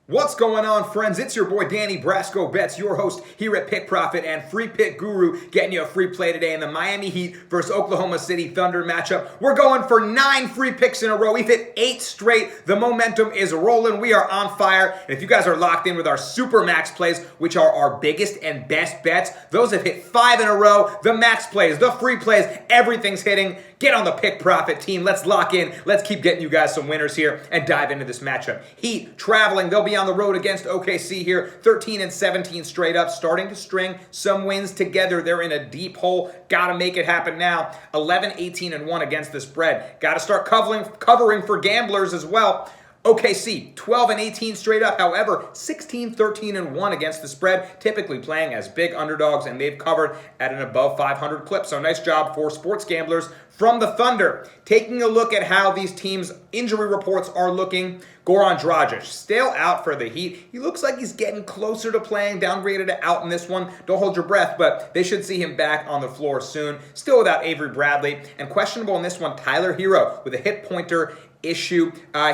What's going on, friends? It's your boy Danny Brasco Bets, your host here at Pick Profit and Free Pick Guru, getting you a free play today in the Miami Heat versus Oklahoma City Thunder matchup. We're going for 9 free picks in a row. We've hit 8 straight. The momentum is rolling. We are on fire. And if you guys are locked in with our Super Max plays, which are our biggest and best bets, those have hit 5 in a row. The max plays, the free plays, everything's hitting. Get on the Pick Profit team. Let's lock in. Let's keep getting you guys some winners here and dive into this matchup. Heat traveling. They'll be on the road against OKC here. 13 and 17 straight up. Starting to string some wins together. They're in a deep hole. Got to make it happen now. 11, 18, and 1 against the spread. Got to start covering for gamblers as well. OKC, 12 and 18 straight up. However, 16, 13, and 1 against the spread, typically playing as big underdogs, and they've covered at an above 500 clip. So nice job for sports gamblers from the Thunder. Taking a look at how these teams' injury reports are looking. Goran Dragic, still out for the Heat. He looks like he's getting closer to playing, downgraded to out in this one. Don't hold your breath, but they should see him back on the floor soon. Still without Avery Bradley, and questionable in this one, Tyler Hero with a hip pointer issue.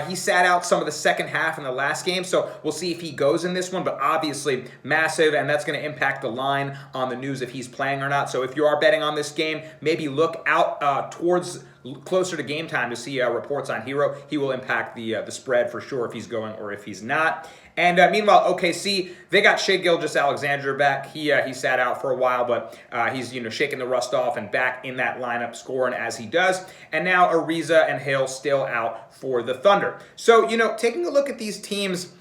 He sat out some of the second half in the last game, so we'll see if he goes in this one, but obviously massive, and that's going to impact the line on the news if he's playing or not. So if you are betting on this game, maybe look out towards closer to game time to see reports on Hero. He will impact the spread for sure if he's going or if he's not. And meanwhile, OKC, they got Shai Gilgeous-Alexander back. He sat out for a while, but he's shaking the rust off and back in that lineup scoring as he does. And now Ariza and Hill still out for the Thunder. So, taking a look at these teams,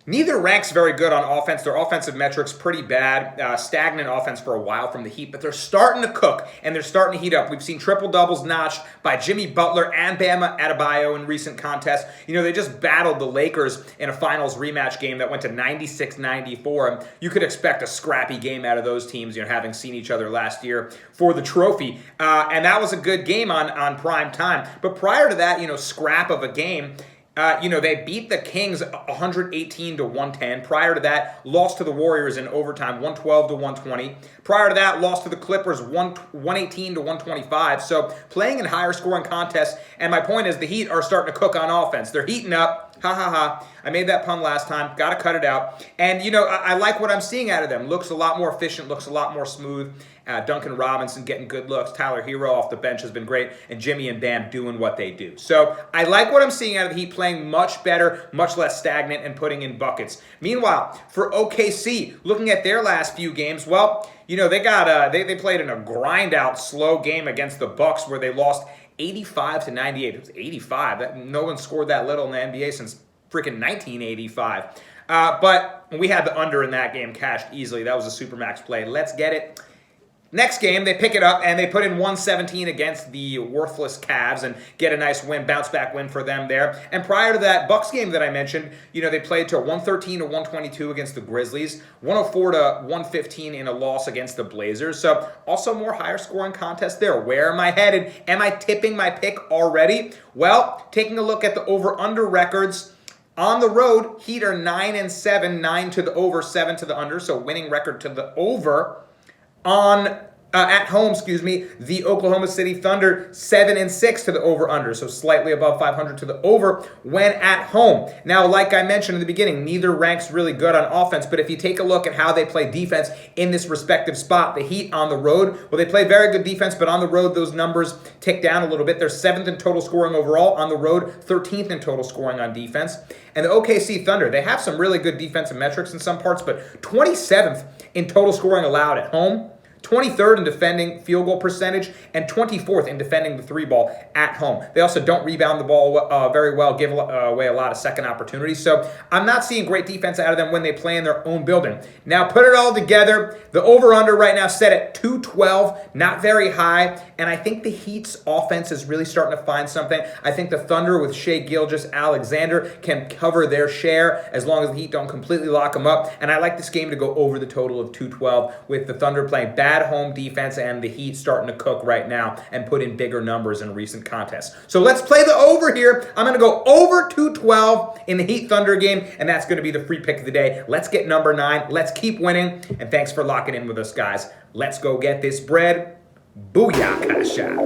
neither ranks very good on offense. Their offensive metrics pretty bad. Stagnant offense for a while from the Heat, but they're starting to cook, and they're starting to heat up. We've seen triple-doubles notched by Jimmy Butler and Bam Adebayo in recent contests. They just battled the Lakers in a finals rematch game that went to 96-94. You could expect a scrappy game out of those teams, having seen each other last year for the trophy. And that was a good game on prime time. But prior to that, scrap of a game, they beat the Kings 118-110. Prior to that, lost to the Warriors in overtime, 112-120. Prior to that, lost to the Clippers, 118-125. So playing in higher scoring contests. And my point is the Heat are starting to cook on offense. They're heating up. Ha ha ha. I made that pun last time. Got to cut it out. And, I like what I'm seeing out of them. Looks a lot more efficient, looks a lot more smooth. Duncan Robinson getting good looks. Tyler Hero off the bench has been great. And Jimmy and Bam doing what they do. So I like what I'm seeing out of the Heat, playing much better, much less stagnant, and putting in buckets. Meanwhile, for OKC, looking at their last few games, well, they played in a grind-out, slow game against the Bucks where they lost 85-98. It was 85. No one scored that little in the NBA since freaking 1985. But we had the under in that game cashed easily. That was a Supermax play. Let's get it. Next game, they pick it up, and they put in 117 against the worthless Cavs and get a nice win, bounce-back win for them there. And prior to that Bucks game that I mentioned, they played to 113-122 against the Grizzlies, 104-115 in a loss against the Blazers. So also more higher-scoring contests there. Where am I headed? Am I tipping my pick already? Well, taking a look at the over-under records, on the road, Heat are 9-7, 9 to the over, 7 to the under, so winning record to the over. At home, the Oklahoma City Thunder 7-6 to the over/under, so slightly above 500 to the over when at home. Now, like I mentioned in the beginning, neither ranks really good on offense, but if you take a look at how they play defense in this respective spot, the Heat on the road, well, they play very good defense, but on the road, those numbers tick down a little bit. They're 7th in total scoring overall. On the road, 13th in total scoring on defense. And the OKC Thunder, they have some really good defensive metrics in some parts, but 27th in total scoring allowed at home, 23rd in defending field goal percentage, and 24th in defending the three ball at home. They also don't rebound the ball very well, give away a lot of second opportunities. So I'm not seeing great defense out of them when they play in their own building. Now put it all together. The over-under right now set at 212, not very high. And I think the Heat's offense is really starting to find something. I think the Thunder with Shai Gilgeous-Alexander can cover their share as long as the Heat don't completely lock them up. And I like this game to go over the total of 212 with the Thunder playing bad home defense and the Heat starting to cook right now and put in bigger numbers in recent contests. So let's play the over here. I'm going to go over 212 in the Heat Thunder game, and that's going to be the free pick of the day. Let's get number 9. Let's keep winning, and thanks for locking in with us, guys. Let's go get this bread. Booyah, Kasha.